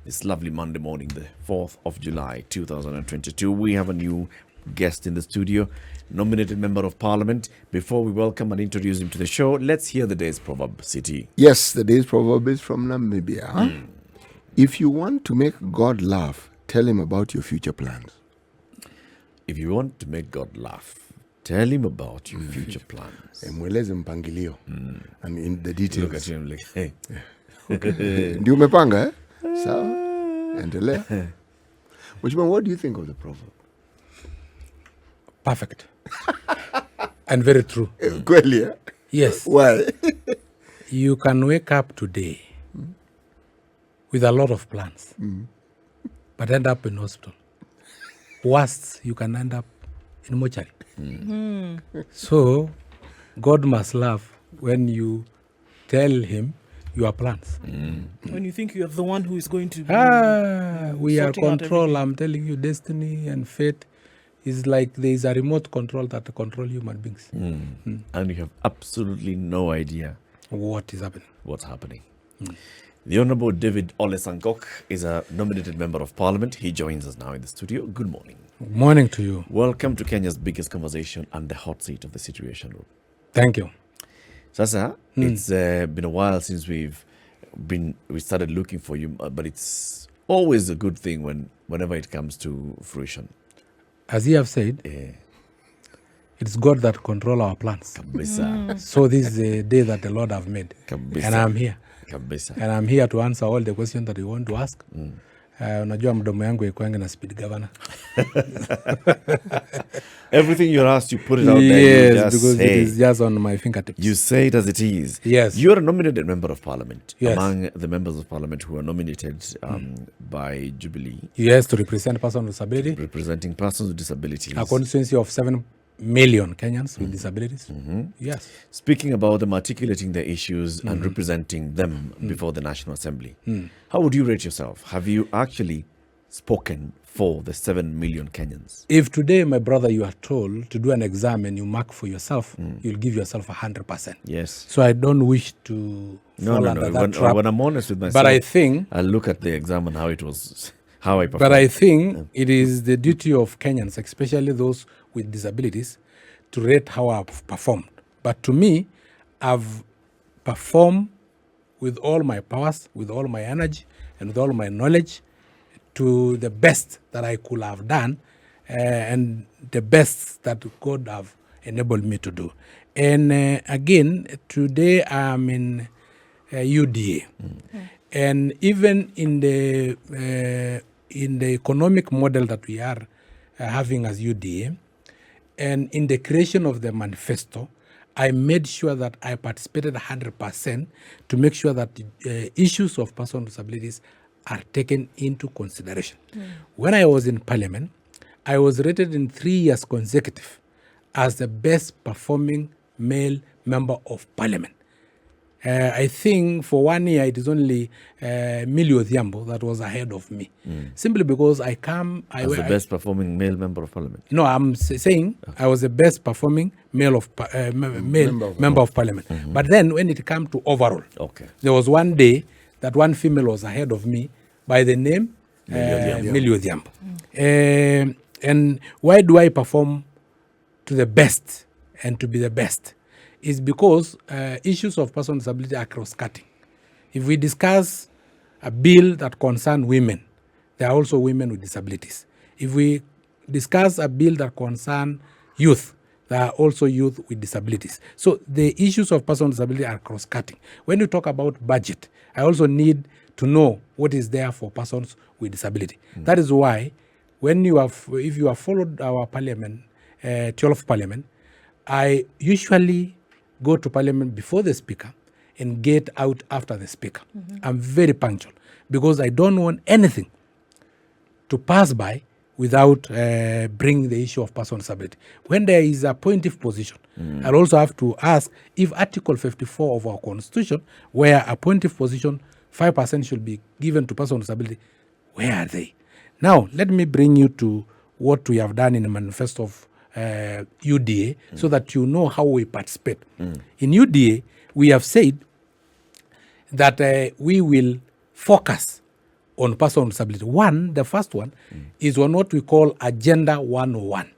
This lovely Monday morning, the 4th of July, 2022. We have a new guest in the studio, nominated member of parliament. Before we welcome and introduce him to the show, let's hear the day's proverb, City. Yes, the day's proverb is from Namibia. If you want to make God laugh, tell him about your future plans. If you want to make God laugh, tell him about your future plans. Mweleze mpangilio. And in the details. Look at him like, hey. Ndio umepanga, eh? Sawa. Endelea. Mheshimiwa, what do you think of the proverb? Perfect. And very true. Kweli, eh? Yes. Why? You can wake up today with a lot of plans, but end up in hospital. Worst, you can end up in mortuary. So, God must laugh when you tell him your plans. When you think you are the one who is going to be We are sorting out control. everything. I'm telling you, destiny and fate is like there is a remote control that control human beings. And you have absolutely no idea What is happening? what's happening. The Honorable David Ole SANKOK is a nominated member of parliament. He joins us now in the studio. Good morning. Morning to you. Welcome to Kenya's biggest conversation and the hot seat of the Situation Room. Thank you. Sasa, it's been a while since we started looking for you, but it's always a good thing whenever it comes to fruition. As you have said, Eh, it's God that control our plans. kabisa, So this is the day that the Lord have made. kabisa, And I'm here. kabisa. And I'm here to answer all the questions that you want to ask. Unajua mdomo yangu ikuange na speed governor. Everything you're asked, you put it out there. You Yes, just because say, it is just on my fingertips. you say it as it is. Yes. You're a nominated member of parliament. Yes. Among the members of parliament who are nominated by Jubilee, Yes, to represent persons with disability. representing persons with disabilities. A constituency of 7 million Kenyans with disabilities. Yes. Speaking about them, articulating their issues and representing them before the National Assembly, how would you rate yourself? Have you actually spoken for the 7 million Kenyans? If today, my brother, you are told to do an exam and you mark for yourself, you'll give yourself 100%. Yes. So I don't wish to fall under that trap. When I'm honest with myself, But I think I'll look at the exam and how it was, how I performed. But I think it is the duty of Kenyans, especially those with disabilities, to rate how I've performed. But to me, I've performed with all my powers, with all my energy, and with all my knowledge to the best that I could have done, and the best that God have enabled me to do. And again, today I'm in UDA. And even in the economic model that we are having as UDA, and in the creation of the manifesto, I made sure that I participated 100% to make sure that issues of persons with disabilities are taken into consideration. When I was in parliament, I was rated in 3 years consecutive as the best performing male member of parliament. I think for 1 year it is only Millie Odhiambo that was ahead of me, simply because I As the best performing male member of parliament. No, I'm saying I was the best performing male member of parliament. But then when it came to overall, Okay. there was one day that one female was ahead of me by the name Millie Odhiambo. And why do I perform to the best and to be the best? Is because issues of persons with disability are cross-cutting. If we discuss a bill that concerns women, there are also women with disabilities. If we discuss a bill that concerns youth, there are also youth with disabilities. So the issues of persons with disability are cross-cutting. When you talk about budget, I also need to know what is there for persons with disability. That is why when if you have followed our parliament, 12th parliament, I usually go to parliament before the speaker and get out after the speaker. I'm very punctual because I don't want anything to pass by without bringing the issue of personal disability. When there is a appointive position, I'll also have to ask if Article 54 of our Constitution, where appointive position 5% should be given to persons with disability, where are they? Now, let me bring you to what we have done in the manifesto of UDA so that you know how we participate. In UDA, we have said that we will focus on person with disability. One, the first one, is on what we call Agenda 101.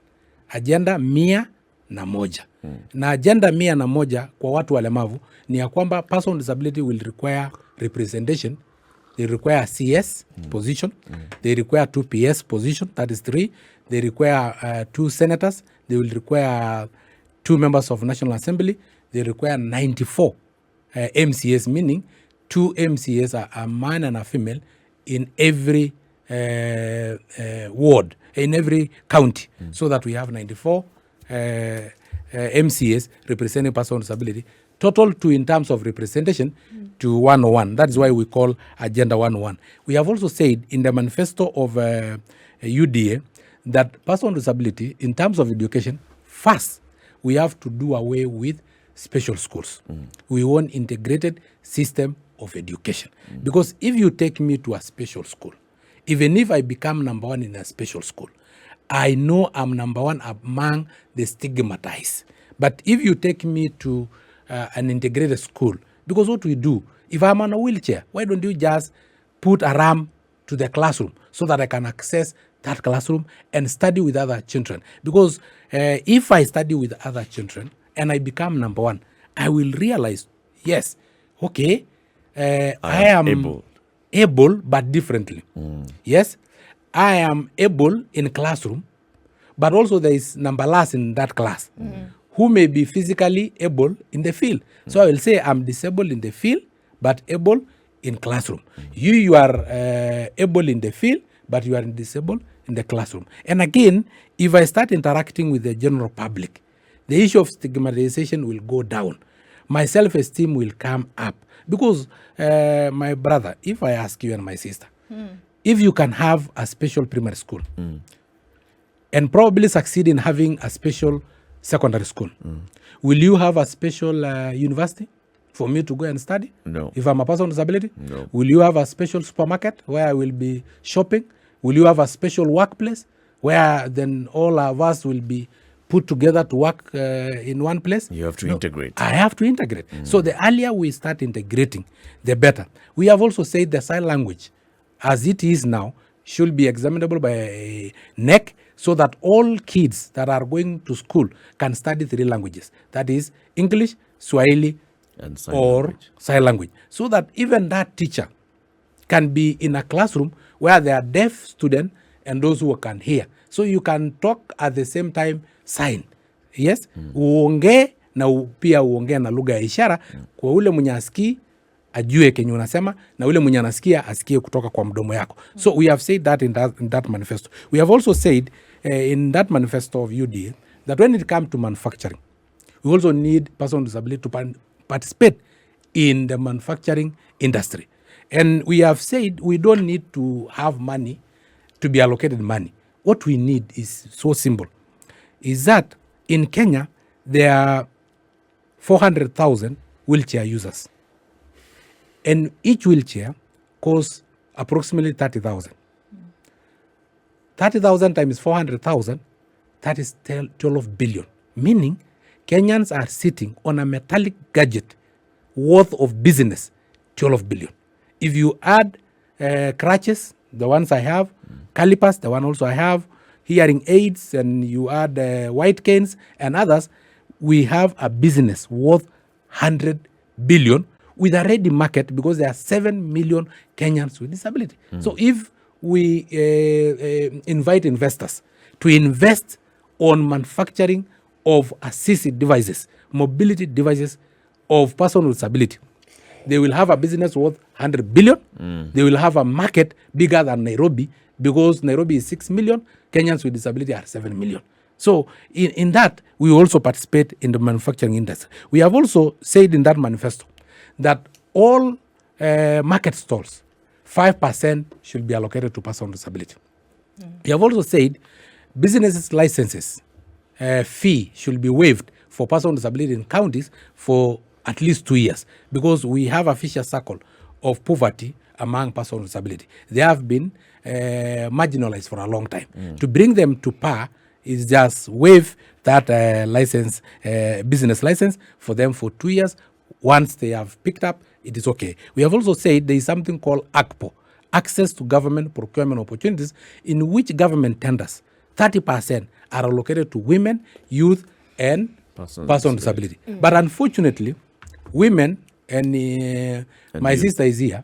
Agenda 101. Na agenda 101 kwa watu walemavu ni ya kwamba person with disability will require representation. They require a CS position. They require 2 PS position, that is 3. They require 2 senators. They will require 2 members of National Assembly. They require 94 MCS, meaning 2 MCS, a man and a female, in every ward, in every county, so that we have 94 MCS representing person with disability, total to, in terms of representation, to 101. That is why we call Agenda 101. We have also said in the manifesto of UDA that person with disability, in terms of education, first, we have to do away with special schools. We want integrated system of education. Because if you take me to a special school, even if I become number 1 in a special school, I know I'm number 1 among the stigmatized. But if you take me to an integrated school, because what we do, if I'm on a wheelchair, why don't you just put a ramp to the classroom so that I can access that classroom and study with other children? Because if I study with other children and I become number 1, I will realize, yes, okay, I am able but differently. Yes, I am able in classroom, but also there is number less in that class who may be physically able in the field. So I will say I'm disabled in the field, but able in classroom. You are able in the field, but you are disabled in the classroom. And again, if I start interacting with the general public, the issue of stigmatization will go down. My self-esteem will come up. Because, my brother, if I ask you and my sister, if you can have a special primary school and probably succeed in having a special secondary school, will you have a special university for me to go and study? No. If I'm a person with disability? No. Will you have a special supermarket where I will be shopping? Will you have a special workplace where then all of us will be put together to work in one place? You have to integrate. I have to integrate. So the earlier we start integrating, the better. We have also said the sign language, as it is now, should be examinable by a NEC, so that all kids that are going to school can study 3 languages. That is English, Swahili, And sign or language. sign language. So that even that teacher can be in a classroom where there are deaf students and those who can hear. So you can talk at the same time sign. Yes? Uongee na pia uongee na lugha ya ishara kwa ule mwenye asikii ajue kenye unasema na ule mwenye anasikia asikie kutoka kwa mdomo yako. So we have said that in that manifesto. We have also said in that manifesto of UDA that when it comes to manufacturing, we also need person with disability to participate in the manufacturing industry. And we have said we don't need to have money to be allocated money. What we need is so simple, is that in Kenya, there are 400,000 wheelchair users. And each wheelchair costs approximately 30,000. 30,000 times 400,000, that is 12 billion. Meaning, Kenyans are sitting on a metallic gadget worth of business, 12 billion. If you add crutches, the ones I have, calipers, the one also I have, hearing aids, and you add white canes and others, we have a business worth 100 billion with a ready market, because there are 7 million Kenyans with disability. So if we invite investors to invest on manufacturing of assistive devices, mobility devices of person with disability, they will have a business worth 100 billion. They will have a market bigger than Nairobi, because Nairobi is 6 million, Kenyans with disability are 7 million. So in that, we also participate in the manufacturing industry. We have also said in that manifesto that all market stalls, 5% should be allocated to person with disability. We have also said businesses licenses fee should be waived for person with disability in counties for at least 2 years, because we have a vicious circle of poverty among persons with disability. They have been marginalized for a long time. To bring them to par is just waive that business license for them for 2 years. Once they have picked up, it is okay. We have also said there is something called ACPO, access to government procurement opportunities, in which government tenders, 30% are allocated to women, youth, and Person person with disability. But unfortunately, women, and my sister is here,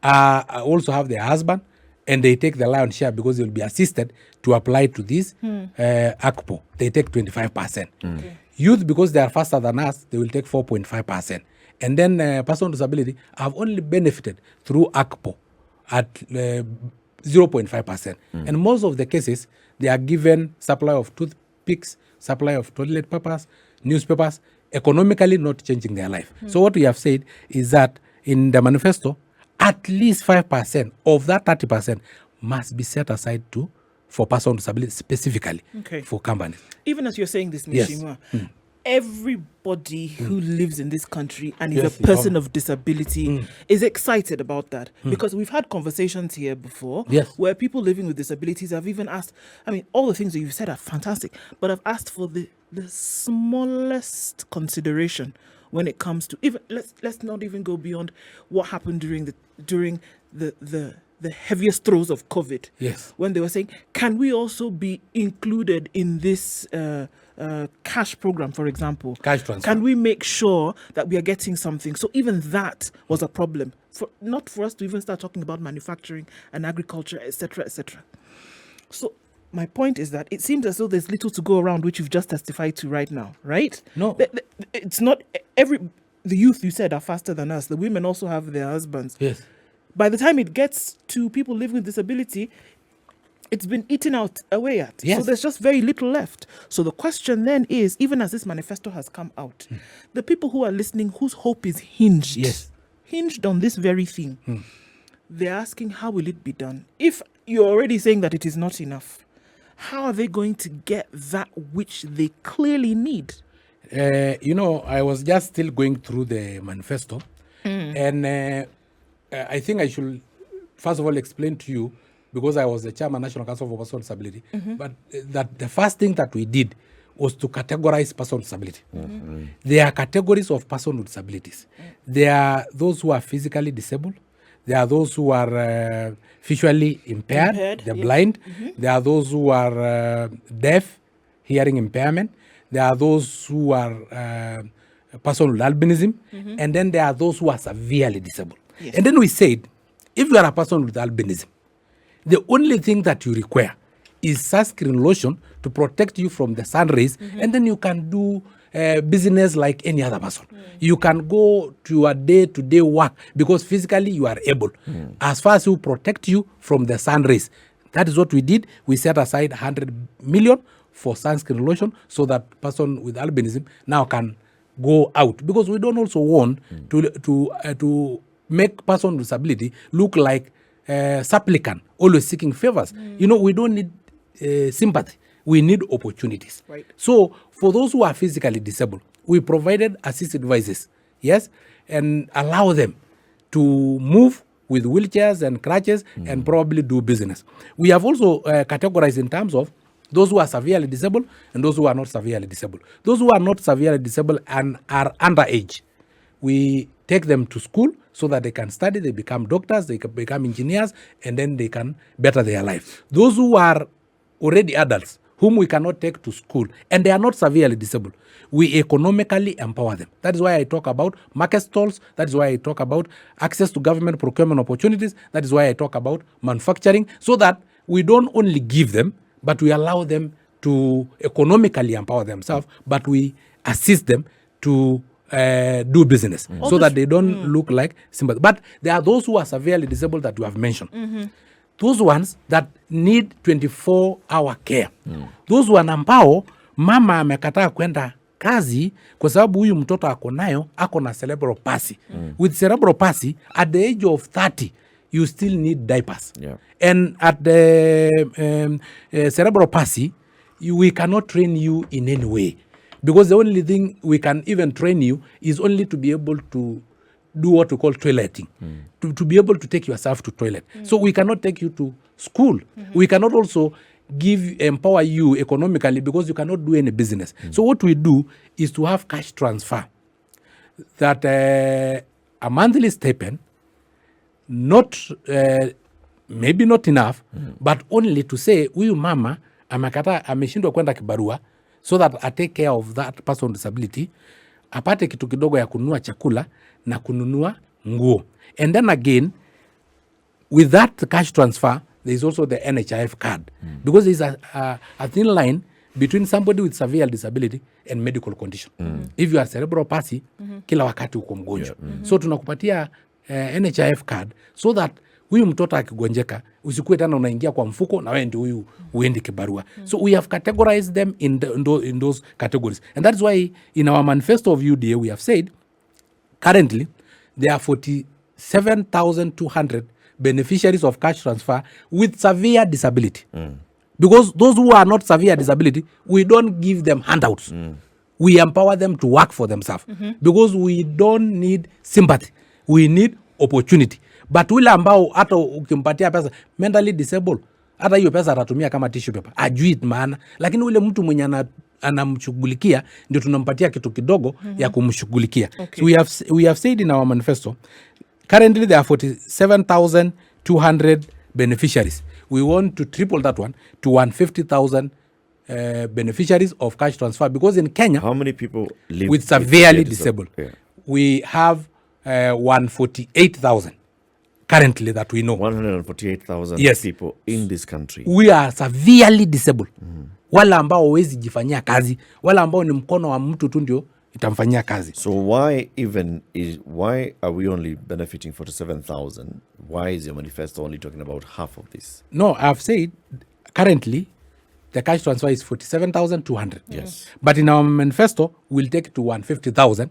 also have their husband, and they take the lion's share because they will be assisted to apply to this ACPO. They take 25%. Youth, because they are faster than us, they will take 4.5%. And then person with disability have only benefited through ACPO at 0.5%. And most of the cases, they are given supply of toothpicks, supply of toilet papers, newspapers, economically not changing their life. So what we have said is that in the manifesto, at least 5% of that 30% must be set aside for person with disability, specifically for companies. Even as you're saying this, Yes. Mishima, everybody who lives in this country and is a person of disability is excited about that, because we've had conversations here before where people living with disabilities have even asked, I mean, all the things that you've said are fantastic, but I've asked for the smallest consideration when it comes to even let's not even go beyond what happened during the heaviest throes of COVID. Yes. When they were saying, can we also be included in this cash program, for example? Cash transfer. Can we make sure that we are getting something? So even that was a problem. Not for us to even start talking about manufacturing and agriculture, etc., etc. So my point is that it seems as though there's little to go around, which you've just testified to right now, right? No. It's not the youth you said are faster than us. The women also have their husbands. Yes. By the time it gets to people living with disability, it's been eaten away at. Yes. So there's just very little left. So the question then is, even as this manifesto has come out, the people who are listening, whose hope is hinged on this very thing, they're asking, how will it be done? If you're already saying that it is not enough, how are they going to get that which they clearly need? I was just still going through the manifesto, and I think I should first of all explain to you, because I was the chairman National Council for Person with Disability, but that the first thing that we did was to categorize person with disability. There are categories of person with disabilities. There are those who are physically disabled. There are those who are visually impaired, they're blind. There are those who are deaf, hearing impairment. There are those who are person with albinism. And then there are those who are severely disabled. Yes. And then we said, if you are a person with albinism, the only thing that you require is sunscreen lotion to protect you from the sun rays, and then you can do business like any other person. You can go to your day-to-day work because physically you are able, as far as you protect you from the sun rays. That is what we did. We set aside 100 million for sunscreen lotion so that person with albinism now can go out, because we don't also want to make person with disability look like supplicant, always seeking favors. We don't need sympathy. We need opportunities. Right. So for those who are physically disabled, we provided assisted devices, yes, and allow them to move with wheelchairs and crutches and probably do business. We have also categorized in terms of those who are severely disabled and those who are not severely disabled. Those who are not severely disabled and are underage, we take them to school so that they can study, they become doctors, they can become engineers, and then they can better their life. Those who are already adults, whom we cannot take to school, and they are not severely disabled, we economically empower them. That is why I talk about market stalls. That is why I talk about access to government procurement opportunities. That is why I talk about manufacturing, so that we don't only give them, but we allow them to economically empower themselves, but we assist them to do business so that they don't look like sympathy. But there are those who are severely disabled that you have mentioned. Those ones that need 24-hour care. Those one ambao mama amekataa kwenda kazi kwa sababu huyu mtoto ako na cerebral palsy. With cerebral palsy, at the age of 30, you still need diapers. And at the cerebral palsy, we cannot train you in any way. Because the only thing we can even train you is only to be able to do what we call toileting, to be able to take yourself to toilet. So we cannot take you to school. We cannot also empower you economically because you cannot do any business. So what we do is to have cash transfer, that a monthly stipend, not maybe not enough, but only to say huyu mama ameshindwa kwenda kibarua so that I take care of that person with disability, apate kitu kidogo ya kununua chakula na kununua nguo. And then again, with that cash transfer, there is also the NHIF card. Because there is a thin line between somebody with severe disability and medical condition. If you are cerebral palsy, kila wakati uko mgonjwa. So tunakupatia NHIF card so that huyu mtoto akigonjeka usikue tena unaingia kwa mfuko na wewe ndio huyu uende kibarua. So we have categorized them in those categories. And that's why in our manifesto of UDA we have said currently there are 47,200 beneficiaries of cash transfer with severe disability. Because those who are not severe disability, we don't give them handouts. We empower them to work for themselves. Because we don't need sympathy. We need opportunity. But wale ambao hata ukimpatia pesa mentally disabled, hata hiyo pesa atatumia kama tissue paper. Ajui maana. Lakini ule mtu mwenye anamshughulikia ndio tunampatia kitu kidogo ya kumshughulikia. Okay. So we have said in our manifesto, currently there are 47,200 beneficiaries. We want to triple that one to 150,000 beneficiaries of cash transfer, because in Kenya, how many people live with severely disabled? Yeah. We have 148,000 currently that we know. 148,000 people in this country. We are severely disabled. Wala ambao hawezi jifanyia kazi, wala ambao ni mkono wa mtu tu ndio itamfanyia kazi. So why are we only benefiting 47,000? Why is your manifesto only talking about half of this? No, I've said currently the cash transfer is 47,200. Yes. But in our manifesto, we'll take it to 150,000.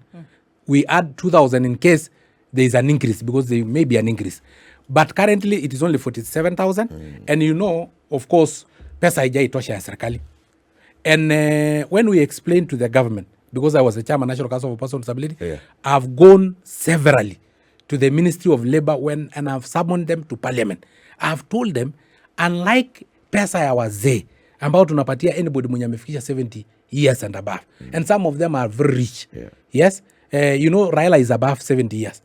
We add 2,000 in case there is an increase, because there may be an increase. But currently it is only 47,000. And you know, of course, pesa haijaitosha ya serikali. And when we explained to the government, because I was the chairman National Council for Persons with Disability, I've gone severally to the Ministry of Labor and I've summoned them to Parliament. I've told them, unlike pesa ya wazee ambao tunapatia anybody mwenye amefikisha 70 years and above, and some of them are very rich. Yes, you know, Raila is above 70 years.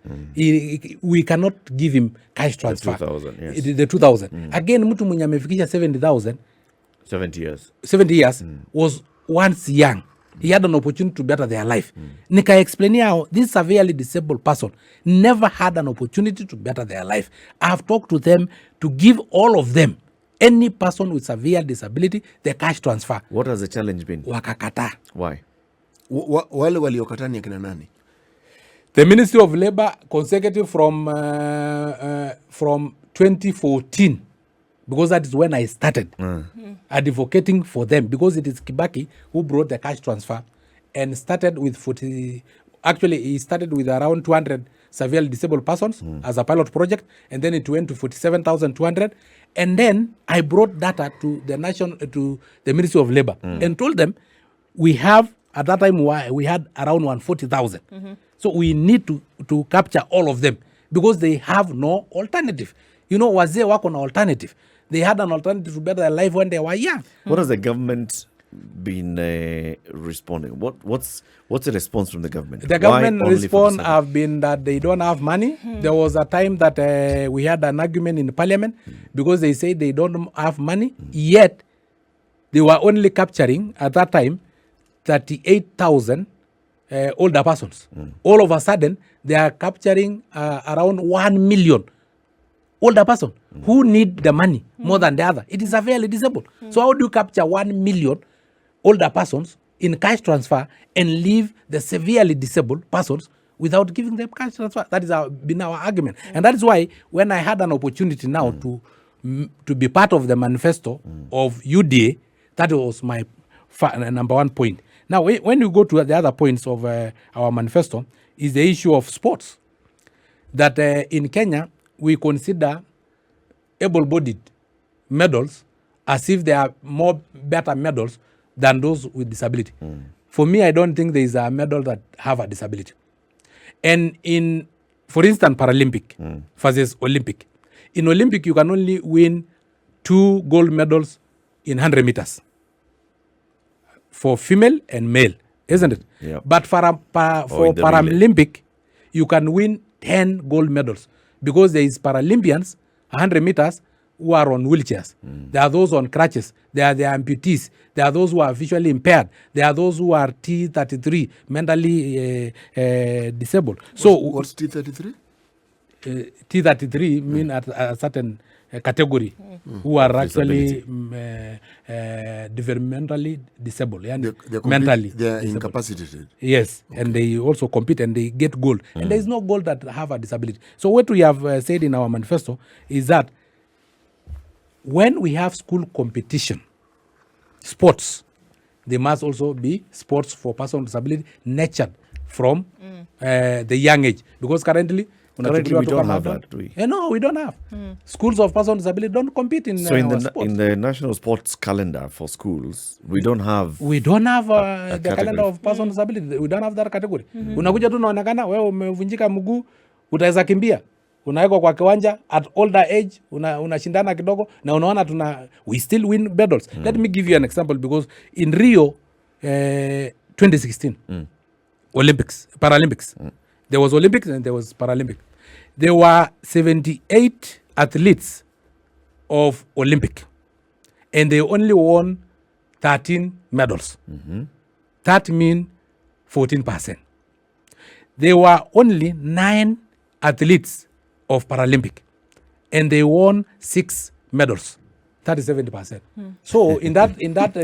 We cannot give him cash transfer. The 2,000, yes. The 2,000. Again, mtu mwenye amefikisha 70 years was once young. He had an opportunity to better their life. Nika explain how this severely disabled person never had an opportunity to better their life. I have talked to them to give all of them, any person with severe disability, the cash transfer. What has the challenge been? Wakakata. Why? Wale waliokata ni akina nani? The Ministry of Labor, consecutive from 2014, because that is when I started advocating for them, because it is Kibaki who brought the cash transfer and started with 40. Actually, he started with around 200 severely disabled persons as a pilot project, and then it went to 47,200. And then I brought data to the Ministry of Labor and told them we have, at that time we had around 140,000. So we need to capture all of them, because they have no alternative. You know, wazee wako na alternative. They had an alternative to better their life when they were young. What has the government been responding? What's the response from the government? The government response have been that they don't have money. There was a time that we had an argument in Parliament because they say they don't have money, yet they were only capturing at that time 38,000 older persons. All of a sudden, they are capturing around 1 million older person who need the money more than the other. It is severely disabled. So how do you capture 1 million older persons in cash transfer and leave the severely disabled persons without giving them cash transfer? That is been our argument. And that is why when I had an opportunity now to be part of the manifesto of UDA, that was my number one point. Now, when you go to the other points of our manifesto, is the issue of sports. That in Kenya, we consider able-bodied medals as if they are better medals than those with disability. For me, I don't think there is a medal that have a disability. And in, for instance, Paralympic versus Olympic. In Olympic, you can only win 2 gold medals in 100 meters for female and male, isn't it? Yeah. But for Paralympic, you can win 10 gold medals, because there is Paralympians, 100 meters, who are on wheelchairs. There are those on crutches. There are the amputees. There are those who are visually impaired. There are those who are T33, mentally disabled. What's T33? T33 mean at a certain category who are actually developmentally disabled. They're mentally. They are disabled. incapacitated. Yes, okay. And they also compete and they get gold. And there is no gold that have a disability. So what we have said in our manifesto is that when we have school competition, sports, they must also be sports for persons with disability nurtured from the young age. Because currently we don't have that, do we? No, we don't have. Schools of persons with disability don't compete in so in sports. the national sports calendar for schools, we don't have the calendar of persons with disability. We don't have that category. Unakuja tu unaonekana wewe umevunjika mguu, utaweza kimbia. Unawekwa kwa kiwanja at older age, unashindana kidogo na unaona we still win medals. Let me give you an example, because in Rio 2016 Paralympics, there was Olympics and there was Paralympics. There were 78 athletes of Olympic and they only won 13 medals. That means 14%. There were only 9 athletes of Paralympic and they won 6 medals. That is 70%. So in that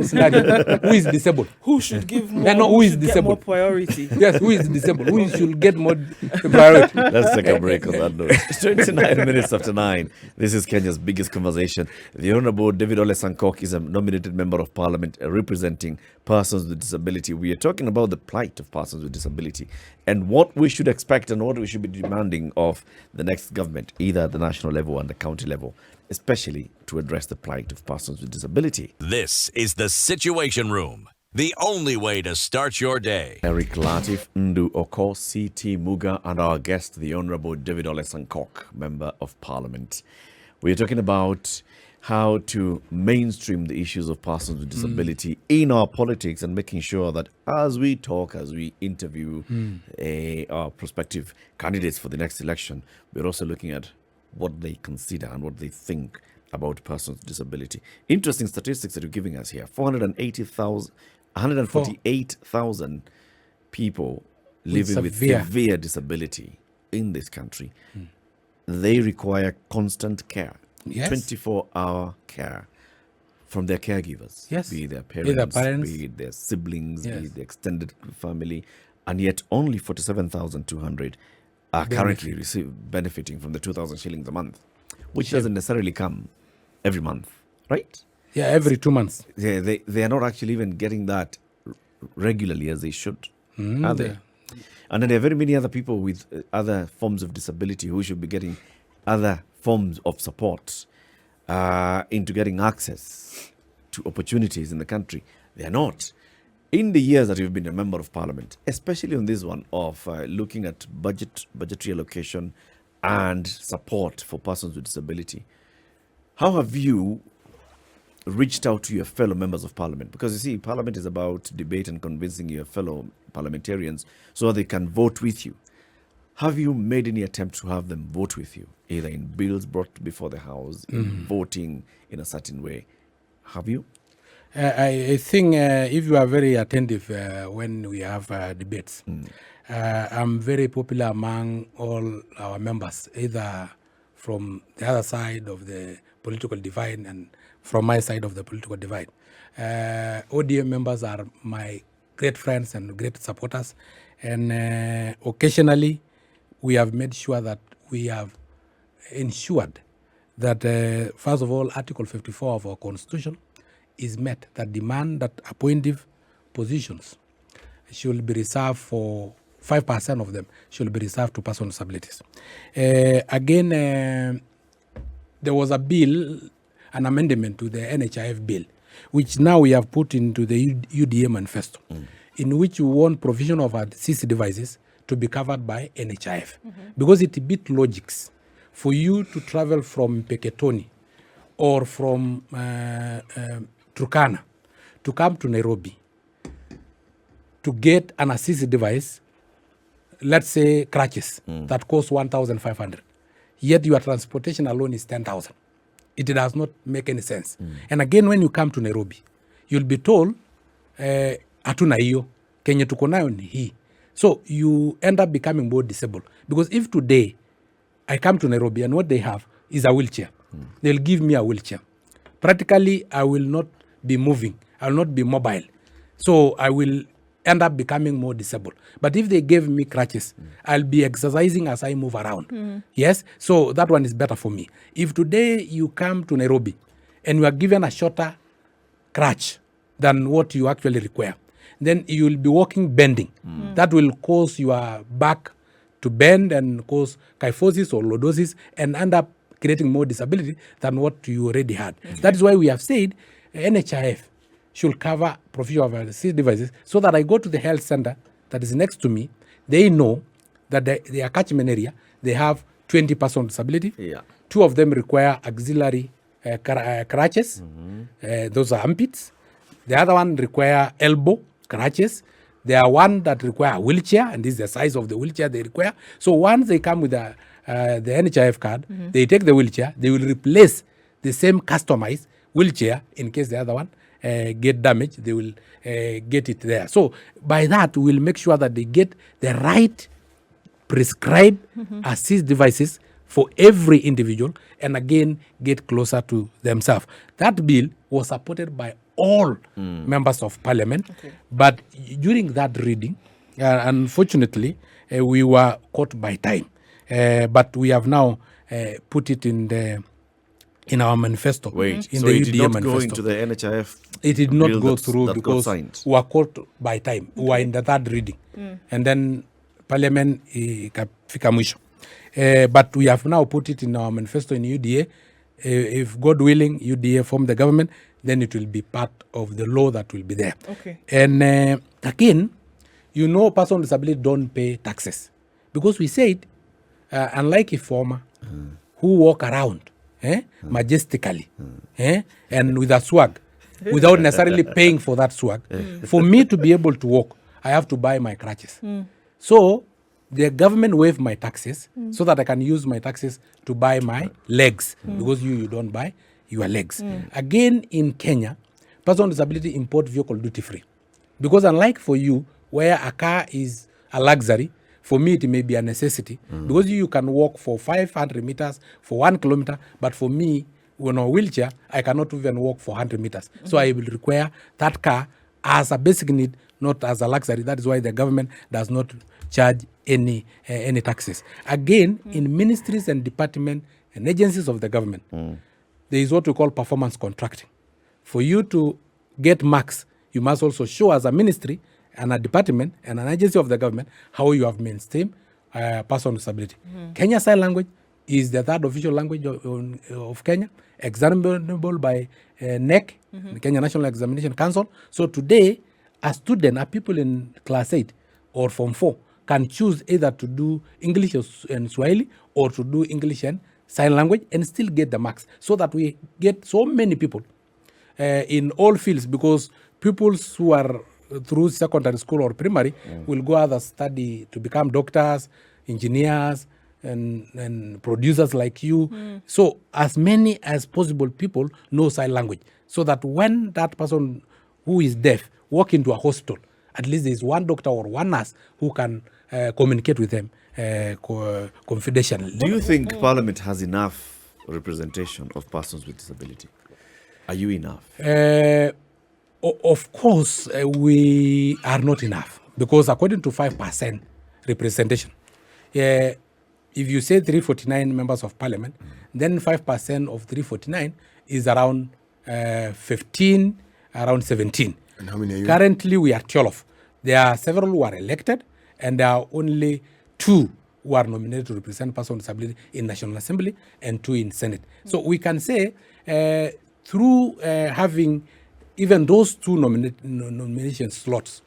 scenario, who is disabled? Who should give more? Who is disabled? Get more priority? Yes, who is disabled? Who should get more priority? Let's take a break on that note. 29 minutes after 9. This is Kenya's biggest conversation. The Honorable David Ole SANKOK is a nominated member of parliament representing persons with disability. We are talking about the plight of persons with disability and what we should expect and what we should be demanding of the next government, either at the national level and the county level, especially to address the plight of persons with disability. This is the Situation Room, the only way to start your day. Eric Latif, Ndu Oko, C.T. Muga, and our guest, the Honorable David Ole SANKOK, Member of Parliament. We are talking about how to mainstream the issues of persons with disability in our politics and making sure that as we talk, as we interview our prospective candidates for the next election, we're also looking at what they consider and what they think about persons with disability. Interesting statistics that you're giving us here. 148,000 people living with severe disability in this country. They require constant care, 24-hour care from their caregivers, be it their parents, be it their siblings, be it the extended family, and yet only 47,200 are currently benefiting from the 2,000 shillings a month, which doesn't necessarily come every month, right? Yeah, every 2 months. Yeah, they are not actually even getting that regularly as they should, are they? And then there are very many other people with other forms of disability who should be getting other forms of support into getting access to opportunities in the country. They are not. In the years that you've been a member of parliament, especially on this one of looking at budgetary allocation and support for persons with disability, how have you reached out to your fellow members of parliament? Because you see, parliament is about debate and convincing your fellow parliamentarians so they can vote with you. Have you made any attempt to have them vote with you, either in bills brought before the House, in voting in a certain way? Have you? I think if you are very attentive when we have debates, I'm very popular among all our members, either from the other side of the political divide and from my side of the political divide. ODM members are my great friends and great supporters, and occasionally we have made sure that we have ensured that, first of all, Article 54 of our Constitution is met, that demand that appointive positions should be reserved for 5% of them should be reserved to persons with disabilities. Again, there was a bill, an amendment to the NHIF bill, which now we have put into the UDA manifesto, in which we want provision of assistive devices to be covered by NHIF, because it beat logics for you to travel from Peketoni or from Turkana to come to Nairobi to get an assistive device, let's say crutches, that cost 1,500. yet your transportation alone is 10,000. It does not make any sense. And again, when you come to Nairobi, you'll be told, hatuna hiyo, Kenya tuko nayo ni hii. So you end up becoming more disabled. Because if today I come to Nairobi and what they have is a wheelchair, they'll give me a wheelchair. Practically, I will not be moving. I will not be mobile. So I will end up becoming more disabled. But if they gave me crutches, I'll be exercising as I move around. Yes? So that one is better for me. If today you come to Nairobi and you are given a shorter crutch than what you actually require, then you will be walking bending. That will cause your back to bend and cause kyphosis or lordosis and end up creating more disability than what you already had. That is why we have said NHIF should cover provision of assist devices so that I go to the health center that is next to me. They know that their catchment area, they have 20 persons with disability. Yeah. 2 of them require auxiliary crutches. Those are armpits. The other one require elbow crutches. There are one that require a wheelchair, and this is the size of the wheelchair they require. So once they come with the NHIF card, they take the wheelchair, they will replace the same customized wheelchair in case the other one get damaged, they will get it there. So by that, we will make sure that they get the right prescribed assist devices for every individual and again get closer to themselves. That bill was supported by all members of parliament, but during that reading, unfortunately, we were caught by time. But we have now put it in our manifesto. Wait, in so the it did UDA not manifesto. go into the NHIF? It did not bill go that through got because signed? we were caught by time. We were in the third reading. And then parliament ikafika mwisho. But we have now put it in our manifesto in UDA. If God willing, UDA form the government, then it will be part of the law that will be there. Okay. And again, you know, persons with disability don't pay taxes. Because we said, unlike a farmer who walk around majestically and with a swag, without necessarily paying for that swag, for me to be able to walk, I have to buy my crutches. So the government waived my taxes so that I can use my taxes to buy my legs, because you don't buy your legs. Again, in Kenya, person with disability import vehicle duty free. Because unlike for you, where a car is a luxury, for me it may be a necessity. Because you can walk for 500 meters, for 1 kilometer, but for me, when on a wheelchair, I cannot even walk for 100 meters. So I will require that car as a basic need, not as a luxury. That is why the government does not charge any taxes. Again, in ministries and departments and agencies of the government, there is what we call performance contracting. For you to get marks, you must also show as a ministry and a department and an agency of the government how you have maintained person with disability. Kenya Sign Language is the third official language of Kenya, examinable by NEC, the Kenya National Examination Council. So today, a student, a people in class 8 or form 4 can choose either to do English and Swahili or to do English and sign language and still get the marks, so that we get so many people in all fields, because pupils who are through secondary school or primary will go other study to become doctors, engineers, and producers like you. So as many as possible people know sign language, so that when that person who is deaf walk into a hospital, at least there is one doctor or one nurse who can communicate with them confidentially. Do you think Parliament has enough representation of persons with disability? Are you enough? Of course, we are not enough, because according to 5% representation, if you say 349 members of Parliament, then 5% of 349 is around 15, around 17. And how many are you? Currently, we are 12. There are several who are elected, and there are only 2 who are nominated to represent persons with disability in National Assembly and 2 in Senate. So we can say through having even those 2 nomination slots,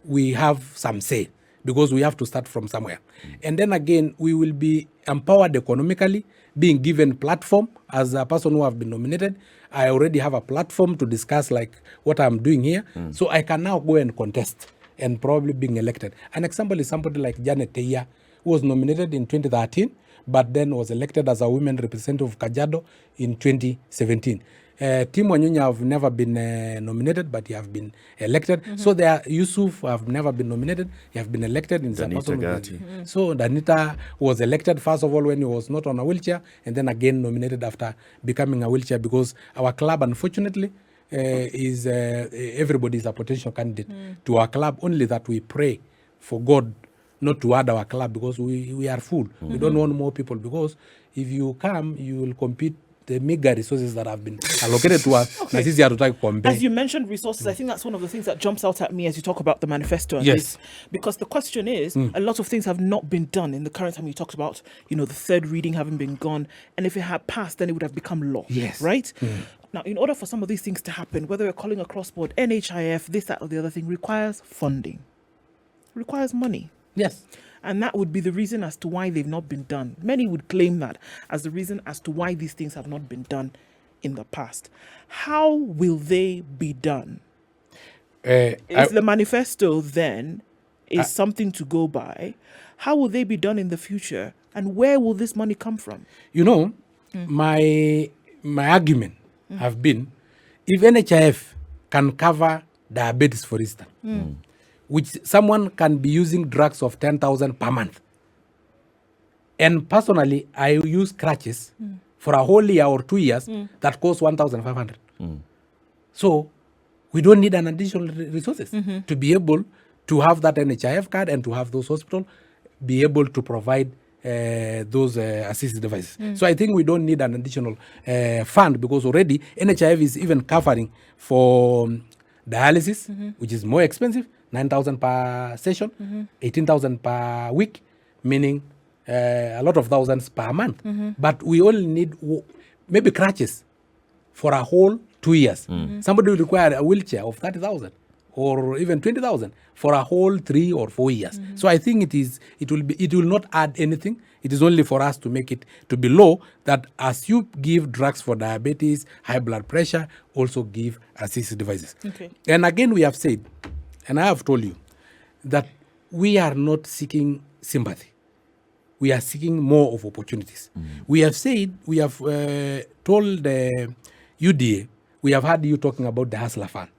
we have some say, because we have to start from somewhere. And then again, we will be empowered economically, being given platform as a person who have been nominated. I already have a platform to discuss like what I'm doing here. So I can now go and contest and probably being elected. An example is somebody like Janet Teya, who was nominated in 2013, but then was elected as a women representative of Kajiado in 2017. Tim Wanyunya have never been nominated, but he have been elected. So there, Yusuf have never been nominated. He have been elected in Danita So Danita was elected first of all when he was not on a wheelchair, and then again nominated after becoming a wheelchair, because our club, unfortunately, is everybody is a potential candidate to our club. Only that we pray for God not to add our club, because we are full. We don't want more people, because if you come, you will compete the mega resources that have been allocated to us. Okay. As you mentioned resources, I think that's one of the things that jumps out at me as you talk about the manifesto. And this, because the question is, a lot of things have not been done in the current time. You talked about, the third reading having been gone, and if it had passed, then it would have become law. Yes. Right? Now, in order for some of these things to happen, whether we're calling across board, NHIF, this, that, or the other thing, requires funding, requires money. Yes. And that would be the reason as to why they've not been done. Many would claim that as the reason as to why these things have not been done in the past. How will they be done? If the manifesto then is something to go by, how will they be done in the future? And where will this money come from? My argument have been, if NHIF can cover diabetes, for instance, which someone can be using drugs of 10,000 per month. And personally, I use crutches for a whole year or 2 years that cost 1,500. So we don't need an additional resources to be able to have that NHIF card and to have those hospitals be able to provide those assistive devices. So I think we don't need an additional fund, because already NHIF is even covering for dialysis, which is more expensive, 9,000 per session, 18,000 per week, meaning a lot of thousands per month. But we only need maybe crutches for a whole 2 years. Somebody will require a wheelchair of 30,000 or even 20,000 for a whole 3 or 4 years. So I think it will not add anything. It is only for us to make it to be low, that as you give drugs for diabetes, high blood pressure, also give assistive devices. Okay. And again, we have said, and I have told you, that we are not seeking sympathy. We are seeking more of opportunities. We have said, we have told the UDA, we have heard you talking about the Hustler Fund.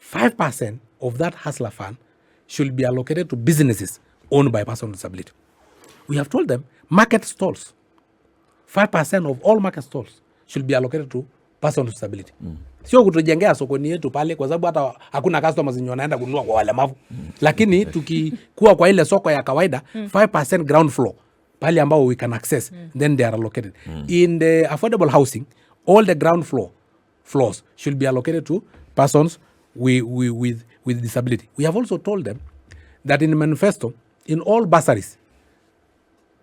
5% of that Hustler Fund should be allocated to businesses owned by persons with disability. We have told them market stalls. 5% of all market stalls should be allocated to persons with disability. Sio kutujengea sokoni yetu pale, kwa sababu hata hakuna customers wenye wanaenda kununua kwa walemavu. Lakini tukikuwa kwa ile soko ya kawaida, 5% ground floor pale ambao we can access, then they are allocated. In the affordable housing, all the ground floors should be allocated to persons with disability. We have also told them that in the manifesto, in all bursaries,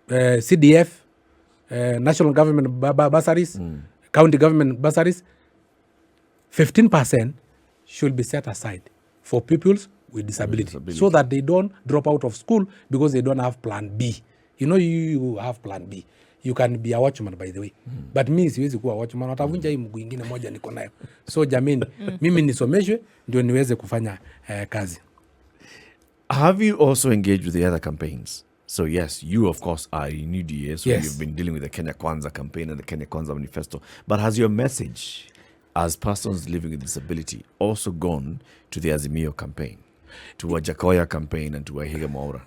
CDF, national government bursaries, county government bursaries, 15% should be set aside for pupils with disability, so that they don't drop out of school because they don't have plan B. You have plan B. You can be a watchman, by the way. But me siwezi kuwa watchman. Watavunja hii mguu ingine moja niko nayo. So jamini, mimi nisomeshwe ndio niweze kufanya kazi. Have you also engaged with the other campaigns? So yes, you of course are in UDA, so you've been dealing with the Kenya Kwanza campaign and the Kenya Kwanza manifesto. But has your message as persons living with disability also gone to the Azimiya campaign, to Wajakoya campaign, and to Wahiga Mwaura?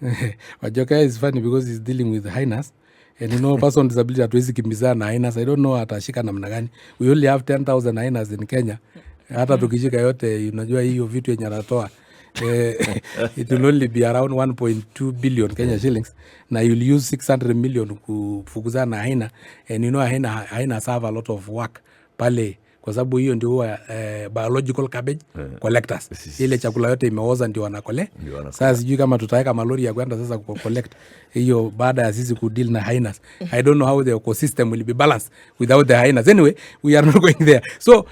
Wajakoya is funny because he's dealing with highness. And person with disability hatuwezi kimbizana na highness. I don't know atashika namna gani. We only have 10,000 highness in Kenya. Hata tukishika yote, unajua hiyo vitu yenye anatoa. It will only be around 1.2 billion Kenya shillings. Now you'll use 600 million kufukuzana na haina. And haina serve a lot of work pale, kwa sababu hiyo ndio huwa biological cabbage collectors. Ile chakula yote imeoza ndio wanakole. Sasa sijui kama tutaweka malori ya kwenda sasa collect hiyo baada ya sisi kudeal na hyenas. I don't know how the ecosystem will be balanced without the hyenas. Anyway, we are not going there. So,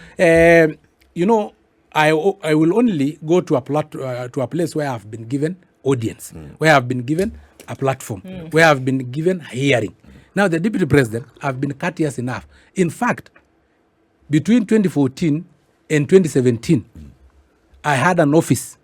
I will only go to a place where I've been given audience, where I've been given a platform, where I've been given hearing. Now, the Deputy President, I've been courteous enough. In fact, between 2014 and 2017, I had an office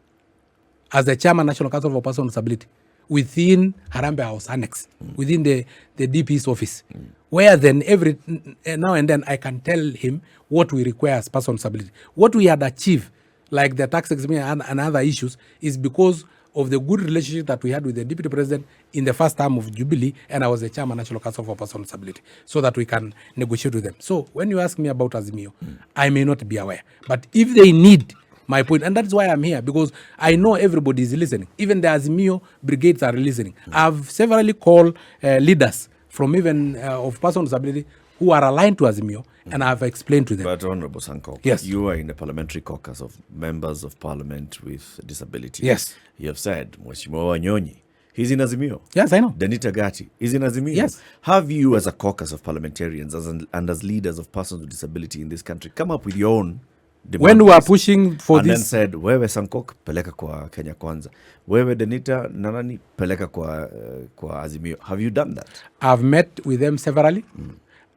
as the Chairman National Council for Persons with Disability, within Harambee House Annex, within the DP's office, where then every now and then I can tell him what we require as person with disability. What we had achieved, like the tax exemption and other issues, is because of the good relationship that we had with the Deputy President in the first term of Jubilee, and I was the Chairman National Council for Person with Disability, so that we can negotiate with them. So when you ask me about Azimiya, I may not be aware. But if they need my point, and that's why I'm here, because I know everybody is listening. Even the Azimiya brigades are listening. I've severally called leaders from even of person with disability who are aligned to Azimiya, and I've explained to them. But Honorable SANKOK, yes, you are in the parliamentary caucus of members of parliament with disability. Yes. You have said, Mheshimiwa Wanyonyi, he's in Azimiya. Yes, I know. Denita Gati is in Azimiya. Yes. Have you, as a caucus of parliamentarians and as leaders of persons with disability in this country, come up with your own demand when we are list pushing for and this, then said, wewe SANKOK, peleka kwa Kenya Kwanza. Wewe Denita Nanani, peleka kwa Azimiya. Have you done that? I've met with them severally.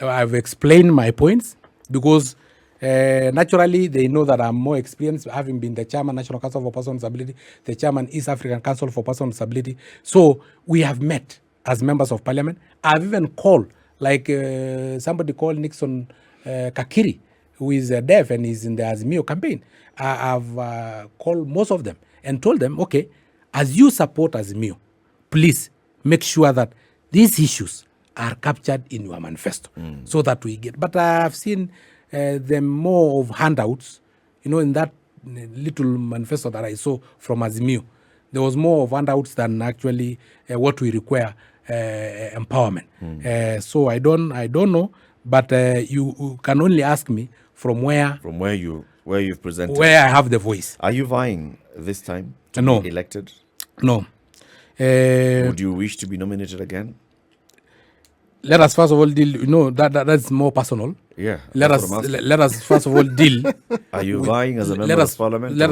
I've explained my points because naturally they know that I'm more experienced, having been the Chairman National Council for Person with Disability, the Chairman East African Council for Person with Disability. So we have met as members of Parliament. I've even called, like somebody called Nixon Kakiri, who is deaf and is in the Azimiya campaign. I've called most of them and told them, okay, as you support Azimiya, please make sure that these issues are captured in your manifesto so that we get. But I've seen them more of handouts, in that little manifesto that I saw from Azimiya. There was more of handouts than actually what we require, empowerment. So I don't know, but you can only ask me from where you've presented, where I have the voice. Are you vying this time to No. be elected? No. Would you wish to be nominated again? Let us first of all deal. That's more personal. Yeah. Let us first of all deal. Are you vying as a member of parliament? You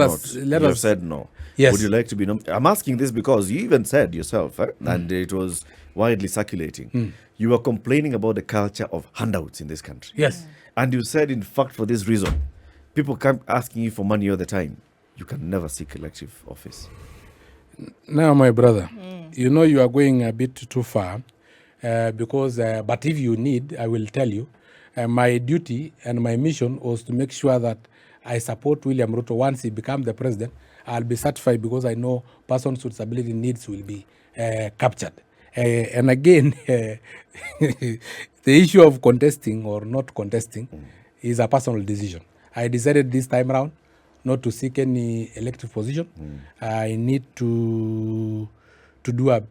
have said no. Yes. Would you like to be nominated? I'm asking this because you even said yourself, and it was widely circulating. You were complaining about the culture of handouts in this country. Yes. And you said, in fact, for this reason, people come asking you for money all the time. You can never seek elective office. Now, my brother, you are going a bit too far. Because, but if you need, I will tell you, my duty and my mission was to make sure that I support William Ruto. Once he becomes the president, I'll be certified because I know persons with disability needs will be captured. And again, the issue of contesting or not contesting is a personal decision. I decided this time around not to seek any elective position. I need to do a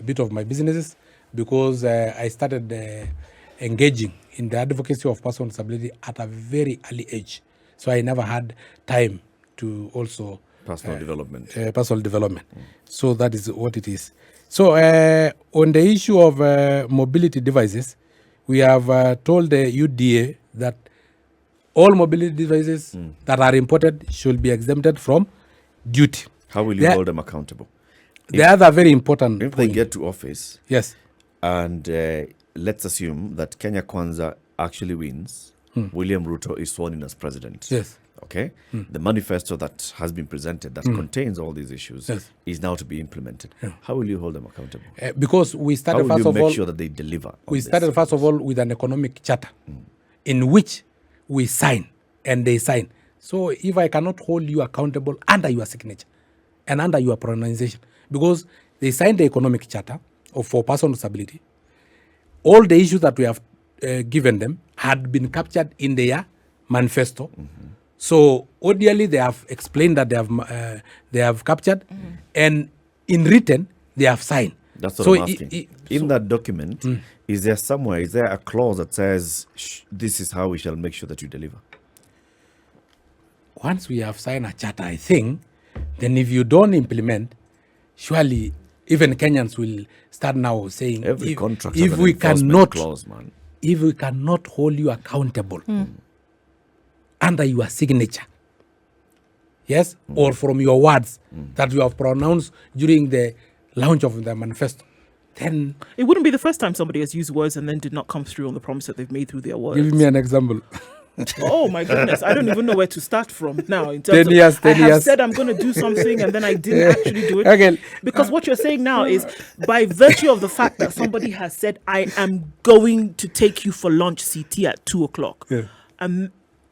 bit of my businesses, because I started engaging in the advocacy of persons with disability at a very early age. So I never had time to also... Personal development. Personal development. So that is what it is. So on the issue of mobility devices, we have told the UDA that all mobility devices that are imported should be exempted from duty. How will you hold them accountable? The other very important If they get to office... Yes. And let's assume that Kenya Kwanza actually wins. William Ruto is sworn in as president. Yes. Okay? The manifesto that has been presented that contains all these issues is now to be implemented. How will you hold them accountable? Because we started first of all... How will you make sure that they deliver? We started first of all with an economic charter in which we sign and they sign. So if I cannot hold you accountable under your signature and under your pronunciation, because they signed the economic charter for persons with disability, all the issues that we have given them had been captured in their manifesto. So orderly they have explained that they have captured, and in written they have signed. That's what I'm asking. In that document, is there a clause that says this is how we shall make sure that you deliver? Once we have signed a charter, I think, then if you don't implement, surely even Kenyans will start now saying, every contract if we cannot clause, man. If we cannot hold you accountable under your signature, yes, or from your words that you have pronounced during the launch of the manifesto, then it wouldn't be the first time somebody has used words and then did not come through on the promise that they've made through their words. Give me an example. Oh my goodness, I don't even know where to start from now. In 10 terms years, of, 10 I have years. said I'm going to do something and then I didn't actually do it. Okay. Because what you're saying now is by virtue of the fact that somebody has said, I am going to take you for lunch, CT, at 2:00. Yeah.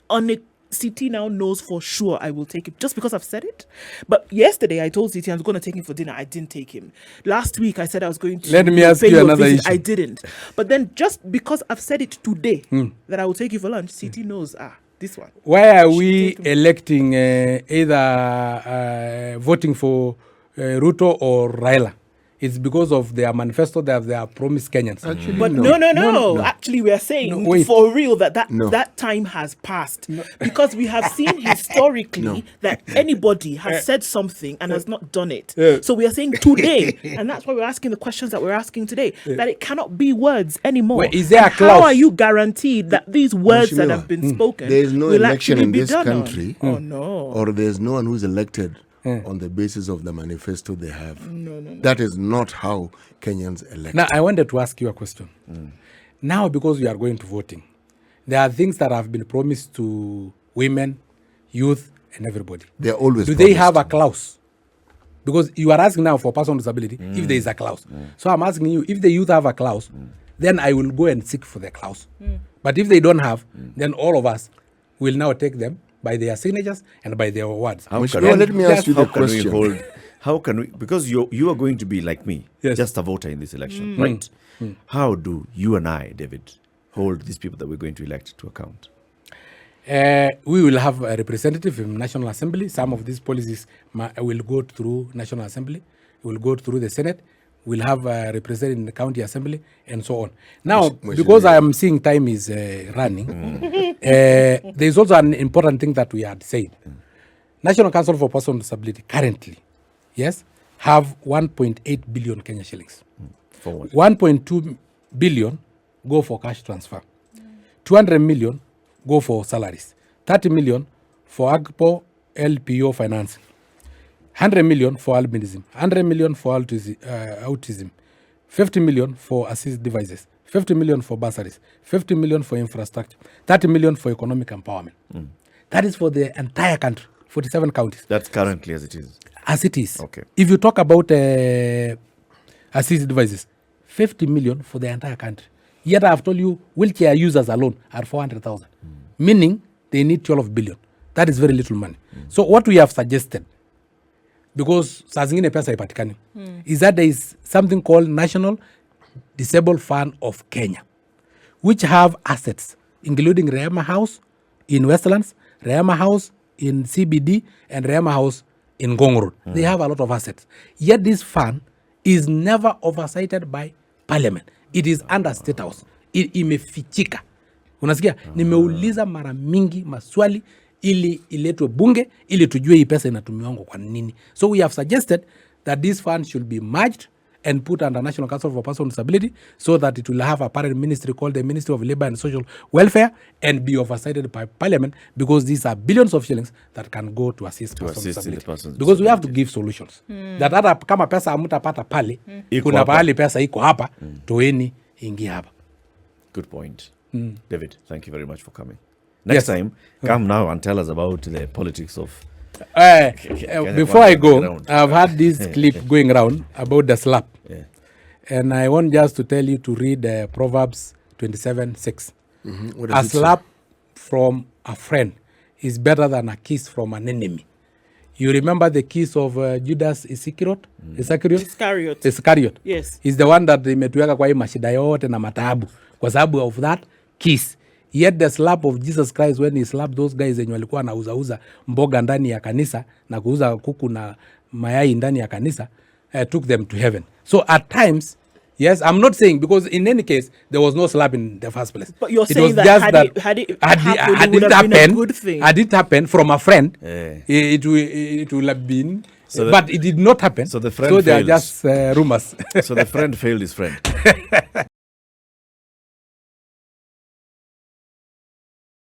On it, CT now knows for sure I will take it just because I've said it. But yesterday I told CT I was going to take him for dinner. I didn't take him. Last week I said I was going to Let me ask pay you a another visit. issue. I didn't. But then just because I've said it today that I will take you for lunch, CT knows, this one. Why are Should we take him. electing either voting for Ruto or Raila? It's because of their manifesto that they have promised Kenyans. Actually, But no. no. Actually, we are saying wait. for real that No. that time has passed because we have seen historically that anybody has said something and has not done it. So we are saying today, and that's why we're asking the questions that we're asking today, that it cannot be words anymore. Wait, is there And a clause? how are you guaranteed that these words that Mheshimiwa, have been spoken there is no will election actually in be this done on? country, Oh no. or there's no one who's elected on the basis of the manifesto they have. No. That is not how Kenyans elect. Now, I wanted to ask you a question. Now, because we are going to voting, there are things that have been promised to women, youth, and everybody. They're always Do they have a promised. clause? Because you are asking now for person with disability if there is a clause. So I'm asking you, if the youth have a clause, then I will go and seek for the clause. But if they don't have, then all of us will now take them by their signatures and by their words. How can Well, we- let me ask you how the can we question. hold? How can we? Because you are going to be like me, Yes. just a voter in this election, right? How do you and I, David, hold these people that we're going to elect to account? We will have a representative in National Assembly. Some of these policies will go through National Assembly, will go through the Senate, we'll have a representative in the County Assembly, and so on. Now, because I am seeing time is running, there's also an important thing that we had said. National Council for Persons with Disability currently, yes, have 1.8 billion Kenya shillings. Forward. 1.2 billion go for cash transfer. 200 million go for salaries. 30 million for AGPO LPO financing. 100 million for albinism. 100 million for autism. 50 million for assist devices. 50 million for bursaries. 50 million for infrastructure. 30 million for economic empowerment. That is for the entire country, 47 counties. That's currently as it is. As it is. Okay. If you talk about assist devices, 50 million for the entire country. Yet I have told you wheelchair users alone are 400,000. Meaning they need 12 billion. That is very little money. So what we have suggested, because saa zingine pesa haipatikani, is that there is something called National Disabled Fund of Kenya, which have assets, including Rehema House in Westlands, Rehema House in CBD, and Rehema House in Ngong Road. They have a lot of assets. Yet this fund is never oversighted by Parliament. It is under State House. Imefichika. Unasikia? Nimeuliza mara mingi maswali ili iletwe bunge ili tujue hii pesa inatumiwa kwa nini. So we have suggested that this fund should be merged and put under National Council for Persons with Disability so that it will have a parent ministry called the Ministry of Labour and Social Welfare and be oversighted by Parliament, because these are billions of shillings that can go to assist persons with assist in the disability. persons with Because we have to give solutions. That hata kama pesa hamtapata pale, Iko kuna hapa. pahali pesa iko hapa, toeni ingi hapa. Good point. David, thank you very much for coming. Next time, come now and tell us about the politics of... Before I go, Around. I've had this clip going around about the slap. Yeah. And I want just to tell you to read Proverbs 27:6. What A does it say? slap from a friend is better than a kiss from an enemy. You remember the kiss of Judas Iscariot? Iscariot. Yes. Is the one that imetuweka kwa hii mashida yote na mataabu kwa sababu of that kiss. Yet the slap of Jesus Christ when he slapped those guys wenye walikuwa wanauza mboga ndani ya kanisa na kuuza kuku na mayai ndani ya kanisa took them to heaven. So at times, yes, I'm not saying, because in any case there was no slap in the first place. But you're It saying was that just had it happened, it would have been a good thing. Had it happened from a friend, Yeah. it will have been. So but it did not happen. so the friend So they are fails. just rumors. So the friend failed his friend.